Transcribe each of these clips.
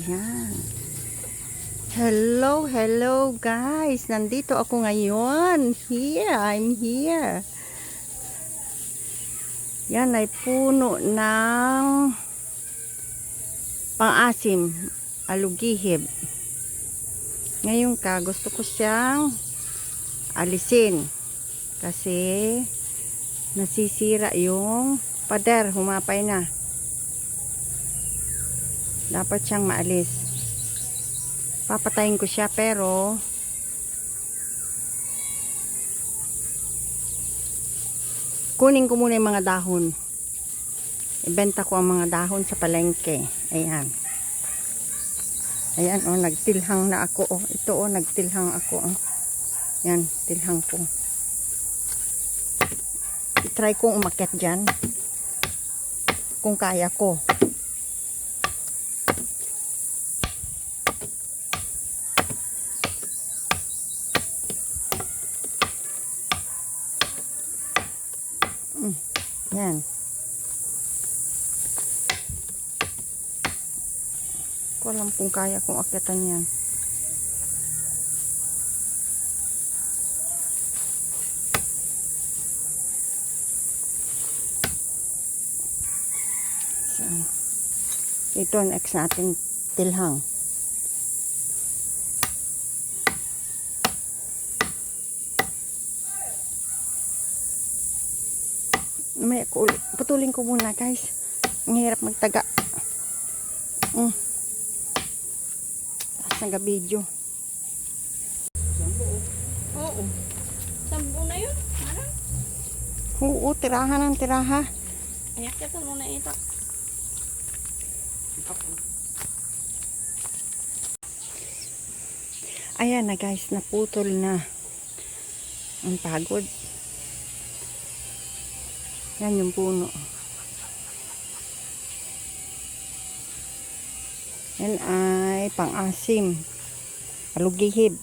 Yan. Hello, hello guys. Nandito ako ngayon. I'm here. Yan ay puno ng pang-asim, alugihib. Ngayon gusto ko siyang alisin kasi nasisira yung pader, humapay na. Dapat siyang maalis. Papatayin ko siya pero kunin ko muna yung mga dahon. Ibenta ko ang mga dahon sa palengke. Ayan. Ayan, oh, nagtilhang na ako. Oh. Ito, oh, nagtilhang ako. Oh. Yan, tilhang ko. I-try kong umakyat dyan. Kung kaya ko. Yan. Ko alam kung kaya kong akyatan yan. So, ito next natin tilhang. May putulin ko muna guys. Ang hirap magtaga. Taas na video. Oo. Sambo na yun. Ano? Oo, tiraha ng tiraha. Ayak ka muna ito. Ayan na guys, naputol na. Ang pagod. Yan yung puno. Yan ay pang-asim. Alugihib.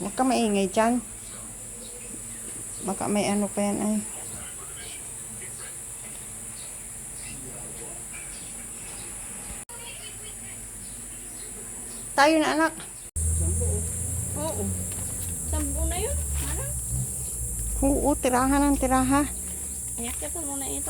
Huwag ka maingay dyan. Baka may ano pa yan ay. Tayo na anak. Oo. Sambo na yun. Ano? Oo, tiraha ng tiraha. Ayak ka muna ito.